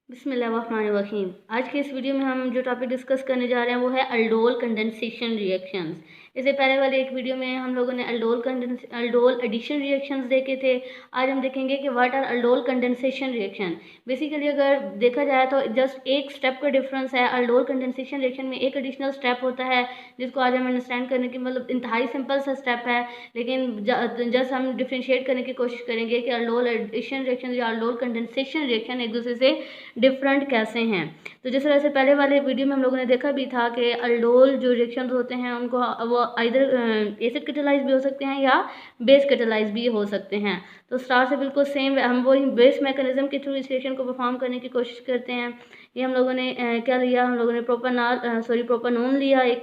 बिस्मिल्लाहिर्रहमानिर्रहीम। आज के इस वीडियो में हम जो टॉपिक डिस्कस करने जा रहे हैं वो है अल्डोल कंडेंसेशन रिएक्शंस। इससे पहले वाले एक वीडियो में हम लोगों ने अल्डोल एडिशन रिएक्शंस देखे थे। आज हम देखेंगे कि what are aldol condensation reaction. Basically अगर देखा जाए तो जस्ट एक स्टेप का डिफरेंस है। अल्डोल कंडेंसेशन रिएक्शन में एक एडिशनल स्टेप होता है जिसको आज हम अंडरस्टैंड करने की मतलब इंतहाई सिंपल सा स्टेप है, लेकिन जस्ट हम डिफ्रेंशिएट करने की कोशिश करेंगे कि अल्डोल एडिशन रिएक्शन या अल्डोल कंडेंसेशन रिएक्शन एक दूसरे से डिफरेंट कैसे हैं। तो जिस तरह से पहले वाले वीडियो में हम लोगों ने देखा भी था कि अल्डोल जो रिएक्शंस होते हैं उनको वो आइदर एसिड कैटालाइज भी हो सकते हैं या बेस कैटालाइज भी हो सकते हैं। तो स्टार से बिल्कुल सेम हम वही बेस मैकेनिज्म के थ्रू इस रिएक्शन को परफॉर्म करने की कोशिश करते हैं। ये हम लोगों ने क्या लिया, हम लोगों ने प्रोपानोन लिया, एक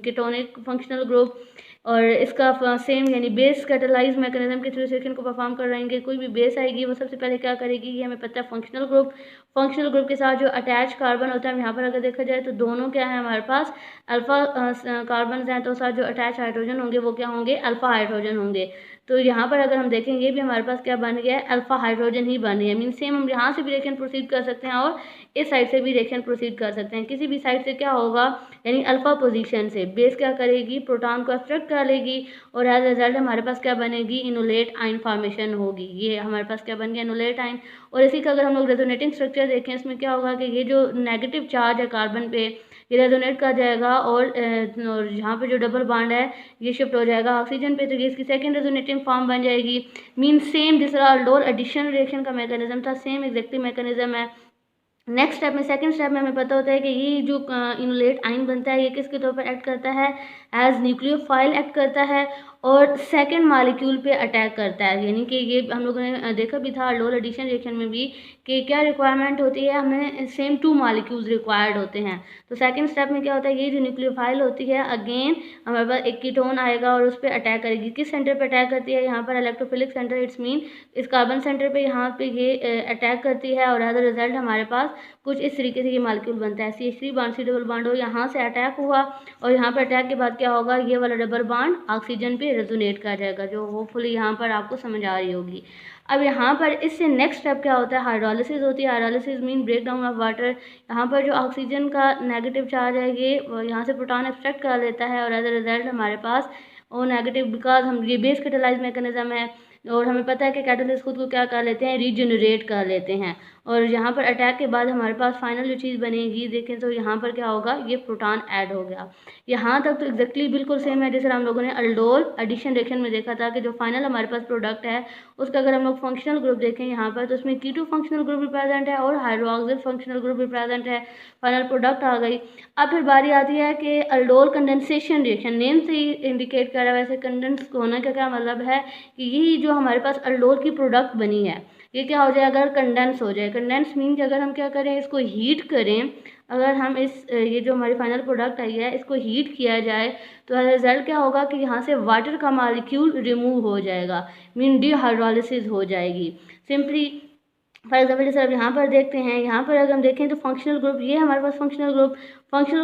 कीटोनिक फंक्शनल ग्रुप, और इसका सेम यानी बेस कैटालाइज मैकेनिज्म के थ्रू रिएक्शन को परफॉर्म कर रहेंगे। कोई भी बेस आएगी वो सबसे पहले क्या करेगी, ये हमें पता है फंक्शनल ग्रुप के साथ जो अटैच कार्बन होता है, यहाँ पर अगर देखा जाए तो दोनों क्या है हमारे पास अल्फा कार्बन हैं, तो साथ जो अटैच हाइड्रोजन होंगे वो क्या होंगे, अल्फा हाइड्रोजन होंगे। तो यहाँ पर अगर हम देखेंगे ये भी हमारे पास क्या बन गया है, अल्फा हाइड्रोजन ही बन गया है। मीन सेम हम यहाँ से भी रिएक्शन प्रोसीड कर सकते हैं और इस साइड से भी रिएक्शन प्रोसीड कर सकते हैं। किसी भी साइड से क्या होगा, यानी अल्फा पोजीशन से बेस क्या करेगी, प्रोटॉन को अट्रैक्ट कर लेगी और एज रिजल्ट हमारे पास क्या बनेगी, इनोलेट आयन फॉर्मेशन होगी। ये हमारे पास क्या बन गया, इनोलेट आयन। और इसी का अगर हम लोग रेजोनेटिंग स्ट्रक्चर देखें, इसमें क्या होगा कि ये जो नेगेटिव चार्ज है कार्बन पे ये रेजोनेट कर जाएगा और यहाँ पे जो डबल बॉन्ड है ये शिफ्ट हो जाएगा ऑक्सीजन पे, तो ये इसकी सेकंड रेजोनेटिंग फॉर्म बन जाएगी। मीन सेम जिस तरह अल्डोल एडिशन रिएक्शन का मैकेनिज्म था, सेम एग्जैक्टली मैकेनिज्म है। नेक्स्ट स्टेप में, सेकंड स्टेप में हमें पता होता है कि ये जो इनोलेट आयन बनता है ये किसके तौर पर एक्ट करता है, एज न्यूक्लियोफाइल एक्ट करता है और सेकंड मॉलिक्यूल पे अटैक करता है। यानी कि ये हम लोगों ने देखा भी था अल्डोल एडिशन रिएक्शन में भी कि क्या रिक्वायरमेंट होती है, हमें सेम 2 मॉलिक्यूल्स रिक्वायर्ड होते हैं। तो सेकंड स्टेप में क्या होता है, ये जो न्यूक्लियोफाइल होती है अगेन हमारे पास एक कीटोन आएगा और उस पर अटैक करेगी। किस सेंटर पर अटैक करती है, यहाँ पर इलेक्ट्रोफिलिक सेंटर, इट्स मीन इस कार्बन सेंटर पे यहाँ पे ये अटैक करती है और एज अ रिजल्ट हमारे पास कुछ इस तरीके से ये मॉलिक्यूल बनता है। CH3 bond C double bond हो, यहाँ से अटैक हुआ और यहाँ पर अटैक के बाद क्या होगा, ये वाला डबल बॉन्ड ऑक्सीजन पे रेजोनेट कर जाएगा, जो होपफुली यहाँ पर आपको समझ आ रही होगी। अब यहाँ पर इससे नेक्स्ट स्टेप क्या होता है, हाइड्रोलिसिस होती है। Hydrolysis mean break down of water. यहाँ पर जो ऑक्सीजन का नेगेटिव चार्ज है ये यहाँ से प्रोटॉन एक्सट्रैक्ट कर लेता है और एज अ रिजल्ट हमारे पास वो नेगेटिव, बिकॉज हम ये बेस कैटालाइज मैकेनिज्म है और हमें पता है कि कैटालिस्ट खुद को क्या कर लेते हैं, रीजनरेट कर लेते हैं। और यहाँ पर अटैक के बाद हमारे पास फाइनल जो चीज़ बनेगी देखें तो यहाँ पर क्या होगा, ये प्रोटॉन ऐड हो गया। यहाँ तक तो एग्जैक्टली बिल्कुल सेम है जैसे हम लोगों ने अल्डोल एडिशन रिएक्शन में देखा था कि जो फाइनल हमारे पास प्रोडक्ट है उसका अगर हम लोग फंक्शनल ग्रुप देखें यहाँ पर तो उसमें कीटो फंक्शनल ग्रुप भी प्रेजेंट है और हाइड्रोक्सिल फंक्शनल ग्रुप भी प्रेजेंट है। फाइनल प्रोडक्ट आ गई। अब फिर बारी आती है कि अल्डोल कंडेंसेशन रिएक्शन, नेम से ही इंडिकेट कर रहा है। वैसे कंडेंस होने का क्या मतलब है कि ये जो हमारे पास अल्डोल की प्रोडक्ट बनी है ये क्या हो जाए, अगर कंडेंस हो जाए। कंडेंस मीन कि अगर हम क्या करें, इसको हीट करें, अगर हम ये जो हमारी फाइनल प्रोडक्ट आई है इसको हीट किया जाए तो रिजल्ट क्या होगा कि यहाँ से वाटर का मॉलिक्यूल रिमूव हो जाएगा, मीन डीहाइड्रोलिसिस हो जाएगी सिंपली। फॉर एग्जाम्पल जैसे अब यहाँ पर देखते हैं, यहाँ पर अगर हम देखें तो फंक्शनल ग्रुप, ये हमारे पास फंक्शनल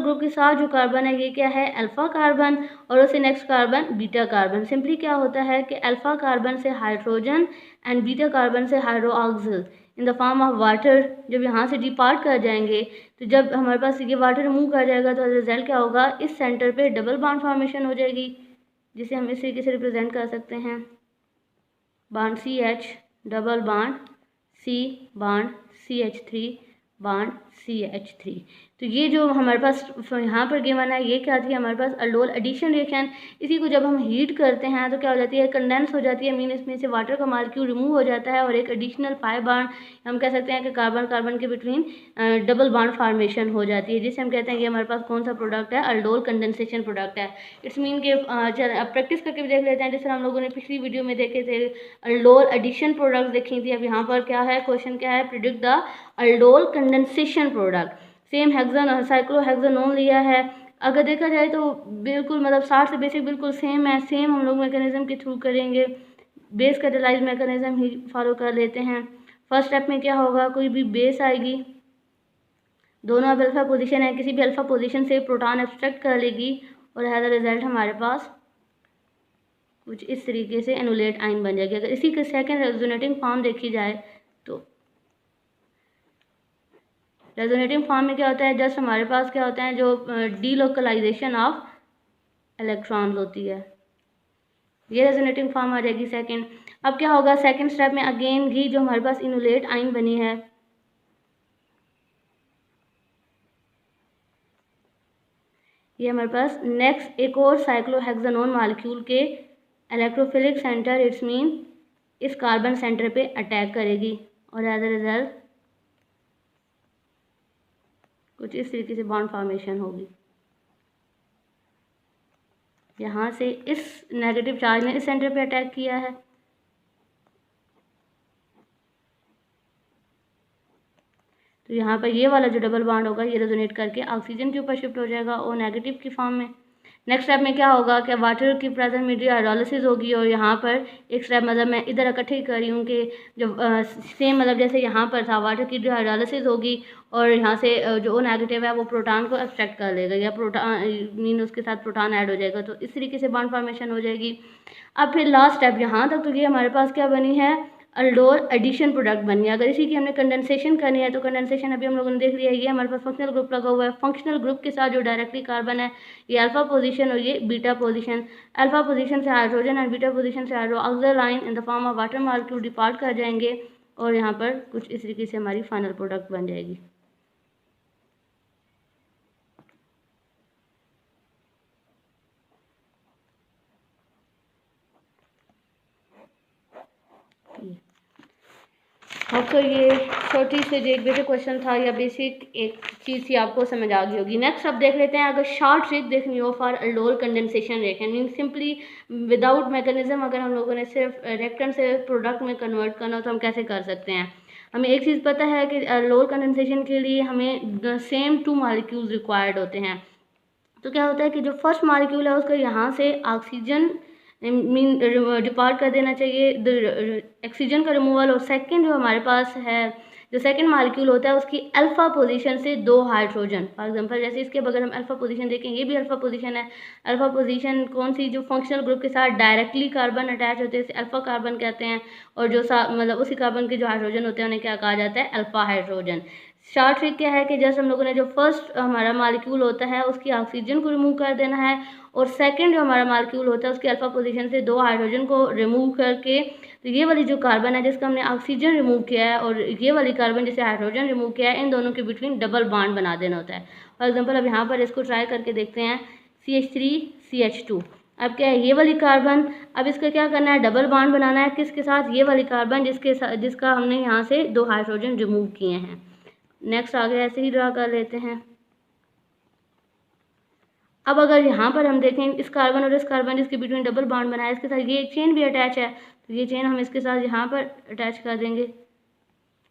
ग्रुप के साथ जो कार्बन है ये क्या है, अल्फा कार्बन, और उससे next carbon beta carbon. Simply क्या होता है कि अल्फा कार्बन से हाइड्रोजन एंड बीटा कार्बन से hydroxyl in the form of water जब यहाँ से डिपार्ट कर जाएंगे, तो जब हमारे पास ये वाटर रिमूव कर जाएगा तो रिजल्ट क्या होगा, इस सेंटर पे डबल बॉन्ड फॉर्मेशन हो जाएगी, जिसे हम इस तरीके से रिप्रेजेंट कर सकते हैं, bond CH double bond C bond CH3 bond CH3। तो ये जो हमारे पास यहाँ पर गिवन है ये क्या थी, हमारे पास अल्डोल एडिशन रिएक्शन। इसी को जब हम हीट करते हैं तो क्या हो जाती है, कंडेंस हो जाती है, मीन इसमें से वाटर का मॉलिक्यूल रिमूव हो जाता है और एक एडिशनल पाई बॉन्ड, हम कह सकते हैं कि कार्बन कार्बन के बिटवीन डबल बॉन्ड फॉर्मेशन हो जाती है, जिसे हम कहते हैं कि हमारे पास कौन सा प्रोडक्ट है, अल्डोल कंडेंसेशन प्रोडक्ट है। इट्स मीन के अब प्रैक्टिस करके भी देख लेते हैं, जैसे हम लोगों ने पिछली वीडियो में देखे थे अल्डोल एडिशन प्रोडक्ट देखी थी। अब यहाँ पर क्या है, क्वेश्चन क्या है, predict the aldol condensation product. Same hexane cyclohexanone लिया है। अगर देखा जाए तो बिल्कुल मतलब 60 से बेसिक बिल्कुल सेम है, सेम हम लोग मैकेनिज्म के थ्रू करेंगे, बेस कैटालाइज मैकेनिज्म ही फॉलो कर लेते हैं। फर्स्ट स्टेप में क्या होगा, कोई भी बेस आएगी, दोनों अब अल्फा पोजीशन है, किसी भी अल्फा पोजीशन से प्रोटॉन एक्सट्रैक्ट कर लेगी और एज अ रिजल्ट हमारे पास कुछ इस तरीके से एनुलेट आयन बन जाएगी। अगर इसी के सेकंड रेजोनेटिंग फॉर्म देखी जाए तो रेजोनेटिंग फॉर्म में क्या होता है, जस्ट हमारे पास क्या होता है, जो डीलोकलाइजेशन ऑफ इलेक्ट्रॉन्स होती है, ये रेजोनेटिंग फॉर्म आ जाएगी सेकंड। अब क्या होगा सेकंड स्टेप में, अगेन ही जो हमारे पास इनुलेट आइन बनी है, ये हमारे पास नेक्स्ट एक और साइक्लोहेक्सानोन मॉलिक्यूल के इलेक्ट्रोफिलिक सेंटर, इट्स मीन इस कार्बन सेंटर पे अटैक करेगी और एज अ रिजल्ट कुछ इस तरीके से बॉन्ड फॉर्मेशन होगी। यहाँ से इस नेगेटिव चार्ज ने इस सेंटर पे अटैक किया है, तो यहाँ पर ये वाला जो डबल बॉन्ड होगा ये रेजोनेट करके ऑक्सीजन के ऊपर शिफ्ट हो जाएगा और नेगेटिव की फॉर्म में। नेक्स्ट स्टेप में क्या होगा कि वाटर की प्रेजेंस में हाइड्रोलिसिस होगी और यहाँ पर एक स्टेप मतलब मैं इधर इकट्ठे कर रही हूँ कि जो सेम मतलब जैसे यहाँ पर था वाटर की हाइड्रोलिसिस होगी और यहाँ से जो नेगेटिव है वो प्रोटॉन को एक्सट्रैक्ट कर लेगा या प्रोटॉन मीन उसके साथ प्रोटॉन ऐड हो जाएगा, तो इस तरीके से बॉन्ड फॉर्मेशन हो जाएगी। अब फिर लास्ट स्टेप यहाँ तक तो ये हमारे पास क्या बनी है, अल्डोल एडिशन प्रोडक्ट बनी है। अगर इसी की हमने कंडेंसेशन करनी है तो कंडेंसेशन अभी हम लोगों ने देख लिया है, ये हमारे पास फंक्शनल ग्रुप लगा हुआ है, फंक्शनल ग्रुप के साथ जो डायरेक्टली कार्बन है ये अल्फा पोजीशन और ये बीटा पोजीशन, अल्फा पोजीशन से हाइड्रोजन और बीटा पोजीशन से hydro oxygen line in the form of water molecule depart कर जाएंगे और यहाँ पर कुछ इस तरीके से हमारी फाइनल प्रोडक्ट बन जाएगी। आपको ये छोटी से जो एक बेसिक क्वेश्चन था या बेसिक एक चीज़ थी आपको समझ आ गई होगी। नेक्स्ट अब देख लेते हैं, अगर शॉर्ट ट्रिक देखनी हो for aldol condensation reaction, mean simply without mechanism अगर हम लोगों ने सिर्फ रिएक्टेंट से प्रोडक्ट में कन्वर्ट करना हो तो हम कैसे कर सकते हैं। हमें एक चीज़ पता है कि अल्डोल कंडेंसेशन के लिए हमें सेम 2 मॉलिक्यूल्स रिक्वायर्ड होते हैं। तो क्या होता है कि जो फर्स्ट मॉलिक्यूल है उसका यहाँ से ऑक्सीजन मीन डिपार्ट कर देना चाहिए, ऑक्सीजन का रिमूवल, और सेकंड जो हमारे पास है जो सेकंड मॉलिक्यूल होता है उसकी अल्फा पोजीशन से 2 हाइड्रोजन। फॉर एग्जांपल जैसे इसके बगैर हम अल्फा पोजीशन देखें, ये भी अल्फा पोजीशन है। अल्फा पोजीशन कौन सी, जो फंक्शनल ग्रुप के साथ डायरेक्टली कार्बन अटैच होते हैं इसे अल्फा कार्बन कहते हैं, और जो मतलब उसी कार्बन के जो हाइड्रोजन होते हैं उन्हें क्या कहा जाता है, अल्फा हाइड्रोजन। शॉर्ट ट्रिक क्या है कि जैसे हम लोगों ने जो फर्स्ट हमारा मॉलिक्यूल होता है उसकी ऑक्सीजन को रिमूव कर देना है और सेकंड जो हमारा मॉलिक्यूल होता है उसकी अल्फा पोजीशन से 2 हाइड्रोजन को रिमूव करके, तो ये वाली जो कार्बन है जिसका हमने ऑक्सीजन रिमूव किया है और ये वाली कार्बन जिसे हाइड्रोजन रिमूव किया है, इन दोनों के बिटवीन डबल बॉन्ड बना देना होता है। फॉर एग्जांपल अब यहाँ पर इसको ट्राई करके देखते हैं, CH3CH2। अब क्या है, ये वाली कार्बन, अब इसका क्या करना है, डबल बॉन्ड बनाना है किसके साथ, ये वाली कार्बन जिसका हमने यहाँ से 2 हाइड्रोजन रिमूव किए हैं। नेक्स्ट आगे ऐसे ही ड्रा कर लेते हैं। अब अगर यहाँ पर हम देखें इस कार्बन और इस कार्बन जिसके बिटवीन डबल बॉन्ड बना है इसके साथ ये एक चेन भी अटैच है, तो ये चेन हम इसके साथ यहाँ पर अटैच कर देंगे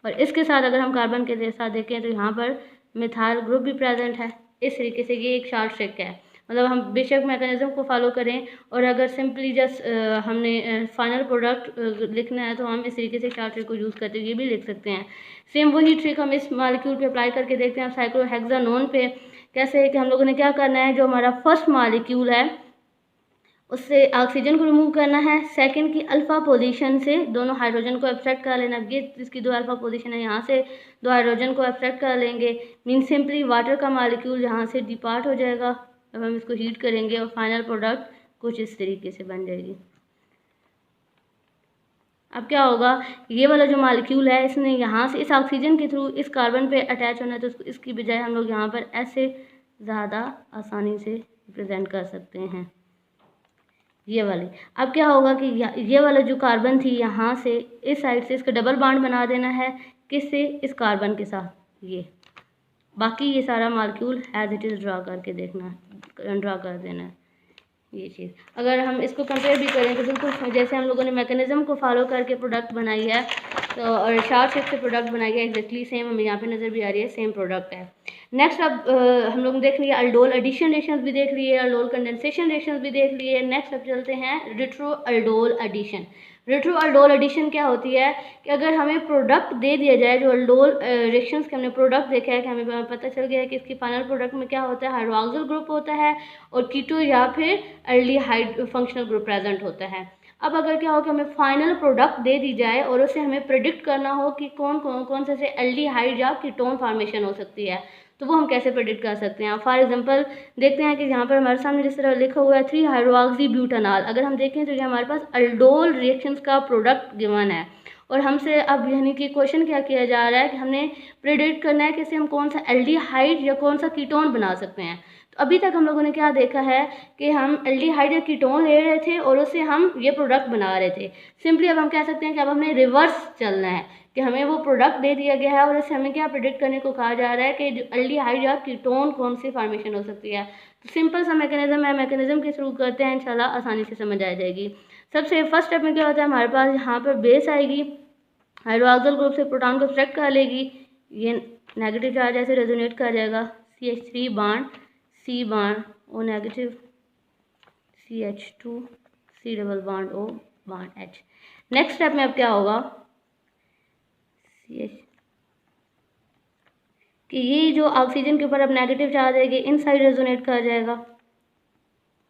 और इसके साथ अगर हम कार्बन के साथ देखें तो यहाँ पर मिथाइल ग्रुप भी प्रेजेंट है। इस तरीके से ये एक शॉर्ट ट्रिक है, मतलब हम बेशक मैकेनिज्म को फॉलो करें और अगर सिंपली जस्ट हमने फाइनल प्रोडक्ट लिखना है तो हम इस तरीके से शॉर्ट ट्रिक को यूज़ करते हुए ये भी लिख सकते हैं। सेम वही ट्रिक हम इस मॉलिक्यूल पे अप्लाई करके देखते हैं साइक्लोहेक्सानोन पे। कैसे है कि हम लोगों ने क्या करना है, जो हमारा फर्स्ट मॉलिक्यूल है उससे ऑक्सीजन को रिमूव करना है, सेकंड की अल्फा पोजीशन से दोनों हाइड्रोजन को एब्स्ट्रैक्ट कर लेना। ये जिसकी 2 अल्फा पोजीशन है यहाँ से 2 हाइड्रोजन को एब्स्ट्रैक्ट कर लेंगे, मीन सिंपली वाटर का मॉलिक्यूल यहाँ से डिपार्ट हो जाएगा। अब हम इसको हीट करेंगे और फाइनल प्रोडक्ट कुछ इस तरीके से बन जाएगी। अब क्या होगा, ये वाला जो मॉलिक्यूल है इसने यहाँ से इस ऑक्सीजन के थ्रू इस कार्बन पे अटैच होना है, तो इसकी बजाय हम लोग यहाँ पर ऐसे ज़्यादा आसानी से रिप्रेजेंट कर सकते हैं ये वाली। अब क्या होगा कि ये वाला जो कार्बन थी यहाँ से इस साइड से इसका डबल बॉन्ड बना देना है, किससे, इस कार्बन के साथ। ये बाकी ये सारा molecule as it is draw करके देखना है, ड्रा कर देना है ये चीज़। अगर हम इसको कंपेयर भी करें तो बिल्कुल जैसे हम लोगों ने मैकेनिज्म को फॉलो करके प्रोडक्ट बनाई है, तो और शॉर्ट ट्रिक से प्रोडक्ट बनाई है, एग्जैक्टली सेम हमें यहाँ पे नज़र भी आ रही है, सेम प्रोडक्ट है। नेक्स्ट अब हम लोग देख लिए अल्डोल एडिशन रिएक्शंस भी देख लिए, अल्डोल कंडेंसेशन रिएक्शंस भी देख लिए। नेक्स्ट अब चलते हैं retro aldol addition. Retro aldol addition क्या होती है कि अगर हमें प्रोडक्ट दे दिया जाए, जो अल्डोल रिएक्शंस के हमने प्रोडक्ट देखा है कि हमें पता चल गया है कि इसकी फाइनल प्रोडक्ट में क्या होता है, हाइड्रोक्सिल ग्रुप होता है और कीटो या फिर एल्डिहाइड फंक्शनल ग्रुप प्रेजेंट होता है। अब अगर क्या हो कि हमें फाइनल प्रोडक्ट दे दी जाए और उसे हमें प्रिडिक्ट करना हो कि कौन से एल्डिहाइड या कीटोन फॉर्मेशन हो सकती है, तो वो हम कैसे प्रिडिक्ट कर सकते हैं। फॉर एग्जांपल देखते हैं कि यहाँ पर हमारे सामने जिस तरह लिखा हुआ है 3 हाइड्रोक्सी ब्यूटानॉल, अगर हम देखें तो ये हमारे पास अल्डोल रिएक्शंस का प्रोडक्ट गिवन है और हमसे अब यानी कि क्वेश्चन क्या किया जा रहा है कि हमने प्रिडिक्ट करना है कि इससे हम कौन सा एल्डिहाइड या कौन सा कीटोन बना सकते हैं। तो अभी तक हम लोगों ने क्या देखा है कि हम एल्डिहाइड या कीटोन ले रहे थे और उससे हम ये प्रोडक्ट बना रहे थे। सिंपली अब हम कह सकते हैं कि अब हमें रिवर्स चलना है कि हमें वो प्रोडक्ट दे दिया गया है और इससे हमें क्या प्रिडिक्ट करने को कहा जा रहा है कि एल्डिहाइड या कीटोन कौन सी फॉर्मेशन हो सकती है। तो सिंपल सा मैकेनिज्म है, मैकेनिज्म के थ्रू करते हैं, इंशाल्लाह आसानी से समझ आ जाएगी। सबसे फर्स्ट स्टेप में क्या होता है, हमारे पास यहाँ पर बेस आएगी, हाइड्रोक्सिल ग्रुप से प्रोटॉन को सब्ट्रैक्ट कर लेगी, ये नेगेटिव चार्ज ऐसे रेजोनेट कर जाएगा, CH3 bond C bond O negative, CH2 C double bond O bond H। Next step में अब क्या होगा कि ये जो ऑक्सीजन के ऊपर अब नेगेटिव चार्ज है ये इन साइड रेजोनेट कर जाएगा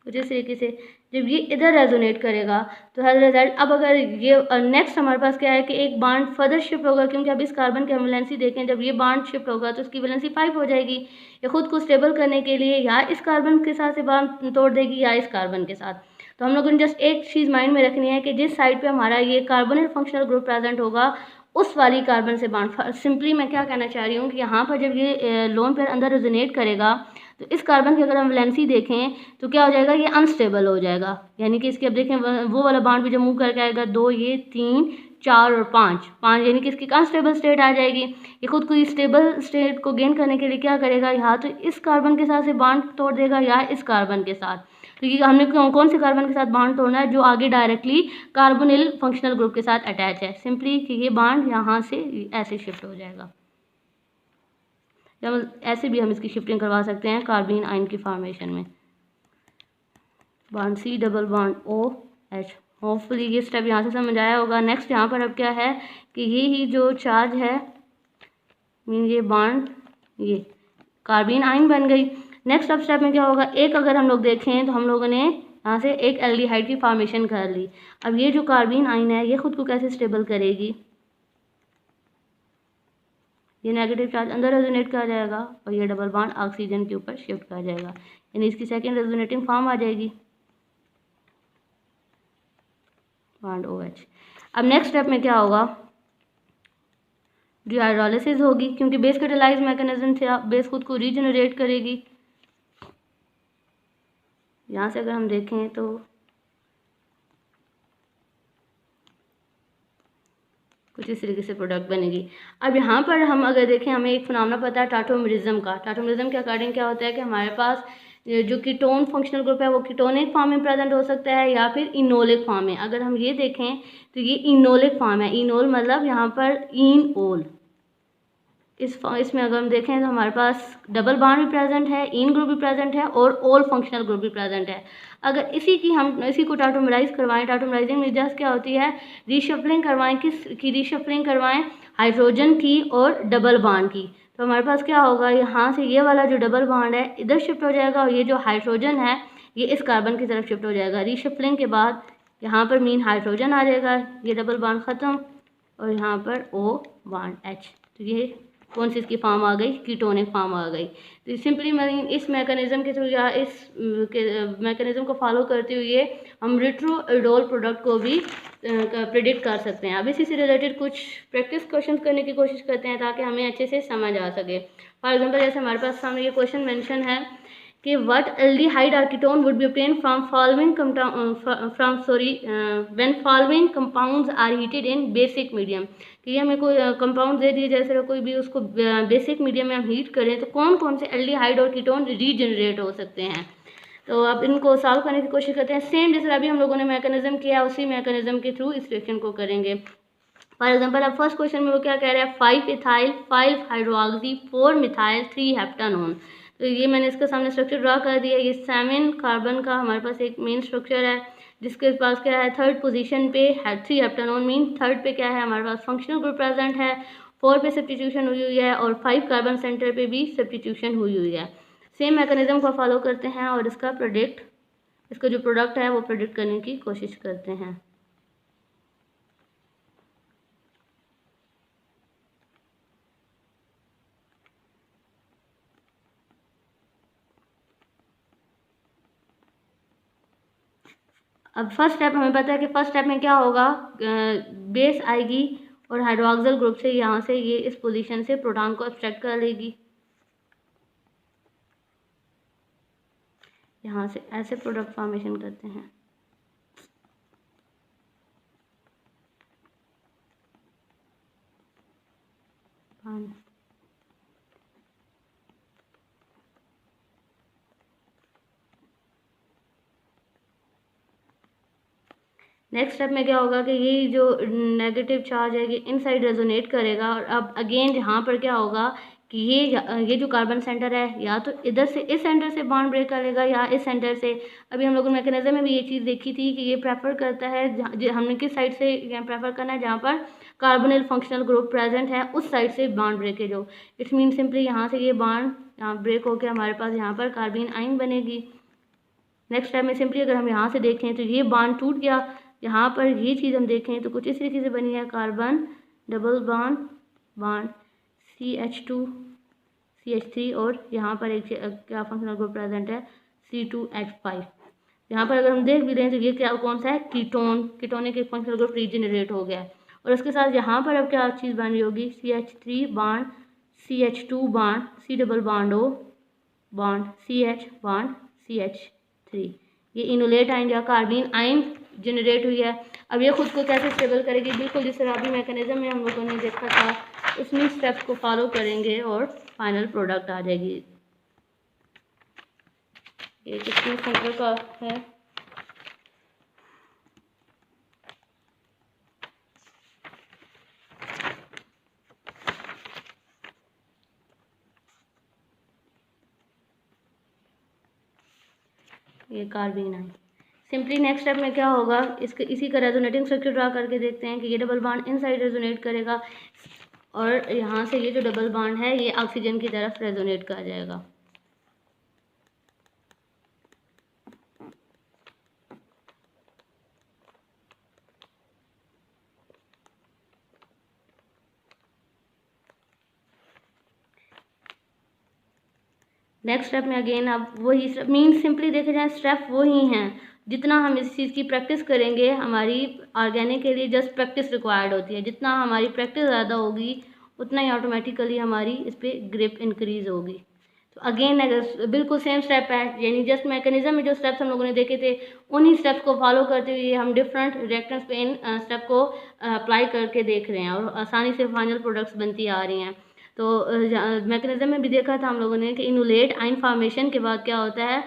कुछ इस तरीके से। जब ये इधर रेजोनेट करेगा तो हैज रिजल्ट, अब अगर ये नेक्स्ट हमारे पास क्या है कि एक बांड फर्दर शिफ्ट होगा, क्योंकि अब इस कार्बन की हम वैलेंसी देखें, जब ये बांड शिफ्ट होगा तो उसकी वैलेंसी 5 हो जाएगी। ये खुद को स्टेबल करने के लिए या इस कार्बन के साथ से बांड तोड़ देगी या इस कार्बन के साथ। तो हम लोगों ने जस्ट एक चीज़ माइंड में रखनी है कि जिस साइड पे हमारा ये कार्बोनिल फंक्शनल ग्रुप प्रेजेंट होगा उस वाली कार्बन से बांड। सिंपली मैं क्या कहना चाह रही हूँ कि यहाँ पर जब ये लोन पेयर अंदर रेजोनेट करेगा तो इस कार्बन की अगर हम वैलेंसी देखें तो क्या हो जाएगा, ये अनस्टेबल हो जाएगा, यानी कि इसके अब देखें वो वाला बांड भी जब मूव करके आएगा 2, ये 3, 4 और 5, यानी कि इसकी अनस्टेबल स्टेट आ जाएगी। ये खुद को स्टेबल स्टेट को गेन करने के लिए क्या करेगा, यहाँ तो इस कार्बन के साथ से बांड तोड़ देगा या इस कार्बन के साथ। तो ये हमने कौन से कार्बन के साथ बांड तोड़ना है, जो आगे डायरेक्टली कार्बोनिल फंक्शनल ग्रुप के साथ अटैच है। सिंपली कि ये बांड यहाँ से ऐसे शिफ्ट हो जाएगा, या ऐसे भी हम इसकी शिफ्टिंग करवा सकते हैं कार्बीन आयन की फॉर्मेशन में, bond C double bond OH। Hopefully ये स्टेप यहाँ से समझ आया होगा। नेक्स्ट यहाँ पर अब क्या है कि ये ही जो चार्ज है मीन ये बांड ये कार्बीन आयन बन गई। नेक्स्ट अब स्टेप में क्या होगा, एक अगर हम लोग देखें तो हम लोगों ने यहाँ से एक एल्डिहाइड की फॉर्मेशन कर ली। अब ये जो कार्बीन आयन है ये खुद को कैसे स्टेबल करेगी, ये नेगेटिव चार्ज अंदर रेजोनेट कर जाएगा और ये डबल बॉन्ड ऑक्सीजन के ऊपर शिफ्ट कर जाएगा, यानी इसकी सेकंड रेजोनेटिंग फॉर्म आ जाएगी बॉन्ड OH। अब नेक्स्ट स्टेप में क्या होगा, डिहाइड्रोलिसिस होगी, क्योंकि बेस कैटालाइज मैकेनिज्म से बेस खुद को रीजनरेट करेगी। यहाँ से अगर हम देखें तो कुछ इस तरीके से प्रोडक्ट बनेगी। अब यहाँ पर हम अगर देखें, हमें एक फिनोमेना पता है टाटोमेरिज्म का। टाटोमेरिज्म के अकॉर्डिंग क्या होता है कि हमारे पास जो कीटोन फंक्शनल ग्रुप है वो कीटोनिक फॉर्म में प्रेजेंट हो सकता है या फिर इनोलिक फॉर्म में। अगर हम ये देखें तो ये इनोलिक फॉर्म है, इनोल मतलब यहाँ पर इन ओल। इसमें अगर हम देखें तो हमारे पास डबल बॉन्ड भी प्रेजेंट है, इन ग्रुप भी प्रेजेंट है और ओल फंक्शनल ग्रुप भी प्रेजेंट है। अगर इसी को टाटोमराइज करवाएं, टाटोमराइजिंग में जस्ट क्या होती है, रीशफलिंग करवाएं, किस की रीशफलिंग करवाएं, हाइड्रोजन की और डबल बॉन्ड की। तो हमारे पास क्या होगा, यहाँ से ये वाला जो डबल बॉन्ड है इधर शिफ्ट हो जाएगा और ये जो हाइड्रोजन है ये इस कार्बन की तरफ शिफ्ट हो जाएगा। रीशफलिंग के बाद यहाँ पर मीन हाइड्रोजन आ जाएगा, ये डबल बॉन्ड ख़त्म और यहाँ पर O बॉन्ड H। तो ये कौन सी इसकी फॉर्म आ गई, कीटोनिक फॉर्म आ गई। तो सिंपली मैं इस मैकेनिज्म के थ्रू या इस मैकेनिज्म को फॉलो करते हुए हम रिट्रोएडोल प्रोडक्ट को भी प्रिडिक्ट कर सकते हैं। अब इसी से रिलेटेड कुछ प्रैक्टिस क्वेश्चन करने की कोशिश करते हैं ताकि हमें अच्छे से समझ आ सके। फॉर एग्जांपल जैसे हमारे पास सामने ये क्वेश्चन मेंशन है कि व्हाट एल्डिहाइड और ketone would be obtain from following when following compounds are heated in basic medium. कि हमें कोई कंपाउंड दे दिए, जैसे कोई भी उसको बेसिक मीडियम में हम हीट करें तो कौन कौन से एल्डिहाइड और कीटोन रीजनरेट हो सकते हैं। तो अब इनको सॉल्व करने की कोशिश करते हैं। सेम जैसे अभी हम लोगों ने मैकेनिज्म किया उसी मैकेनिज्म के थ्रू इस क्वेश्चन को करेंगे। फॉर एग्जांपल अब फर्स्ट क्वेश्चन में वो क्या कह रहा है, 5 इथाइल 5 हाइड्रोक्सी 4 मिथाइल 3 हेप्टानोन। तो ये मैंने इसका सामने स्ट्रक्चर ड्रा कर दिया। ये 7 कार्बन का हमारे पास एक मेन स्ट्रक्चर है जिसके पास क्या है, थर्ड पोजीशन पे 3 हेप्टानोन मीन थर्ड पे क्या है हमारे पास फंक्शनल ग्रुप प्रेजेंट है, 4 पे सब्स्टिट्यूशन हुई है और 5 कार्बन सेंटर पे भी सब्स्टिट्यूशन हुई है। सेम मैकेनिज्म को फॉलो करते हैं और इसका जो प्रोडक्ट है वो प्रेडिक्ट करने की कोशिश करते हैं। अब फर्स्ट स्टेप हमें पता है कि फर्स्ट स्टेप में क्या होगा, बेस आएगी और हाइड्रोक्सिल ग्रुप से यहाँ से ये इस पोजीशन से प्रोटॉन को एब्स्ट्रैक्ट कर लेगी। यहाँ से ऐसे प्रोडक्ट फॉर्मेशन करते हैं। नेक्स्ट स्टेप में क्या होगा कि ये जो नेगेटिव चार्ज है ये इनसाइड रेजोनेट करेगा, और अब अगेन यहाँ पर क्या होगा कि ये जो कार्बन सेंटर है या तो इधर से इस सेंटर से बॉन्ड ब्रेक करेगा या इस सेंटर से। अभी हम लोगों ने मैकेनिज्म में भी ये चीज़ देखी थी कि ये प्रेफर करता है हमने किस साइड से प्रेफर करना है, जहाँ पर कार्बोनिल फंक्शनल ग्रुप प्रेजेंट है उस साइड से बॉन्ड ब्रेकेज हो। इट्स मीन सिंपली यहाँ से ये बॉन्ड यहाँ ब्रेक होकर हमारे पास यहाँ पर कार्बीन आइन बनेगी। नेक्स्ट स्टेप में सिंपली अगर हम यहाँ से देखें तो ये बॉन्ड टूट गया। यहाँ पर ये चीज़ हम देखें तो कुछ इस तरीके से बनी है, carbon double bond bond CH2 CH3 और यहाँ पर एक क्या फंक्शनल ग्रुप प्रेजेंट है C2H5। यहाँ पर अगर हम देख भी रहे हैं तो ये क्या कौन सा है, कीटोनिक एक फंक्शनल ग्रुप रीजनरेट हो गया है। और उसके साथ यहाँ पर अब क्या चीज़ बन रही होगी, CH3 bond CH2 bond C double bond O bond CH bond CH3। ये इनोलेट आइन या कार्बीन आइन जनरेट हुई है। अब ये खुद को कैसे स्टेबल करेगी, बिल्कुल जिस तरह अभी मैकेनिज्म में हम लोगों ने देखा था उसमें स्टेप्स को फॉलो करेंगे और फाइनल प्रोडक्ट आ जाएगी। ये कितने सेंटर का है, ये कार्बीन आइन। सिंपली नेक्स्ट स्टेप में क्या होगा, इसके इसी का रेजोनेटिंग स्ट्रक्चर ड्रा करके देखते हैं कि ये डबल बॉन्ड इनसाइड रेजोनेट करेगा और यहाँ से ये जो डबल बॉन्ड है ये ऑक्सीजन की तरफ रेजोनेट कर जाएगा। नेक्स्ट स्टेप में अगेन अब वही मीन सिंपली देखे जाए स्टेप वही हैं। जितना हम इस चीज़ की प्रैक्टिस करेंगे, हमारी ऑर्गेनिक के लिए जस्ट प्रैक्टिस रिक्वायर्ड होती है। जितना हमारी प्रैक्टिस ज़्यादा होगी उतना ही ऑटोमेटिकली हमारी इस पर ग्रिप इंक्रीज होगी। तो अगेन अगर बिल्कुल सेम स्टेप है, यानी जस्ट मैकेनिज्म में जो स्टेप्स हम लोगों ने देखे थे उन्हीं स्टेप्स को फॉलो करते हुए हम डिफरेंट रिएक्टेंट्स पे इन स्टेप को अप्लाई करके देख रहे हैं और आसानी से फाइनल प्रोडक्ट्स बनती आ रही हैं। तो मैकेनिज्म में भी देखा था हम लोगों ने कि इनुलेट आइन फॉर्मेशन के बाद क्या होता है,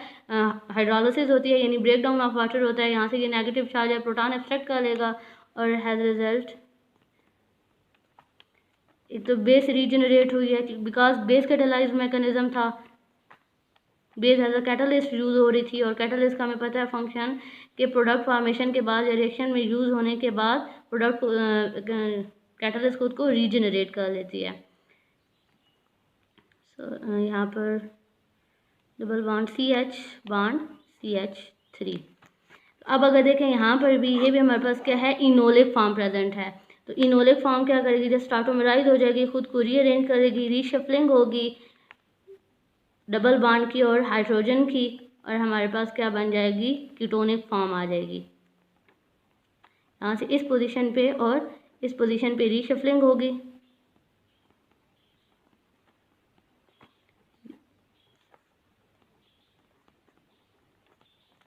हाइड्रोलिसिस होती है, यानी ब्रेक डाउन ऑफ वाटर होता है। यहाँ से ये नेगेटिव चार्ज है प्रोटॉन एब्स्ट्रैक्ट कर लेगा और हैज़ रिजल्ट एक तो बेस रीजनरेट हुई है, बिकॉज बेस कैटालाइज मैकेनिज्म था। Base as a catalyst use हो रही थी और कैटालिस्ट का हमें पता है फंक्शन कि प्रोडक्ट फॉर्मेशन के बाद रिएक्शन में यूज़ होने के बाद प्रोडक्ट कैटालिस्ट खुद को रीजनरेट कर लेती है। सो यहाँ पर double bond CH bond CH3। अब अगर देखें यहाँ पर भी ये भी हमारे पास क्या है, इनोलिक फॉर्म प्रेजेंट है। तो इनोलिक फॉर्म क्या करेगी, जब स्टार्टोमेराइज हो जाएगी खुद को रीअरेंज करेगी, रीशफलिंग होगी डबल बॉन्ड की और हाइड्रोजन की, और हमारे पास क्या बन जाएगी, कीटोनिक फॉर्म आ जाएगी। यहाँ से इस पोजीशन पे और इस पोजीशन पे रीशफलिंग होगी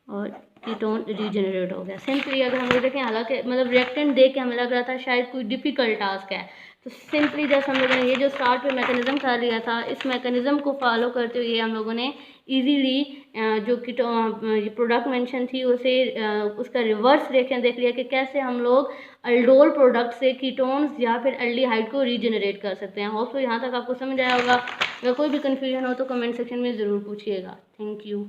और कीटोन रीजनरेट हो गया। सिंपली अगर हम लोग देखें, हालांकि मतलब रिएक्टेंट देख के हमें लग रहा था शायद कोई डिफ़िकल्ट टास्क है, तो सिंपली जस्ट हम लोगों ने ये जो स्टार्ट पे मैकेनिज्म कर लिया था, इस मैकेनिज्म को फॉलो करते हुए हम लोगों ने इजीली जो प्रोडक्ट मेंशन थी उसे उसका रिवर्स रिएक्शन देख लिया कि कैसे हम लोग अल्डोल प्रोडक्ट से कीटोन्स या फिर एल्डिहाइड को रीजनरेट कर सकते हैं। होप तो यहाँ तक आपको समझ आया होगा। अगर कोई भी कन्फ्यूजन हो तो कमेंट सेक्शन में ज़रूर पूछिएगा। Thank you.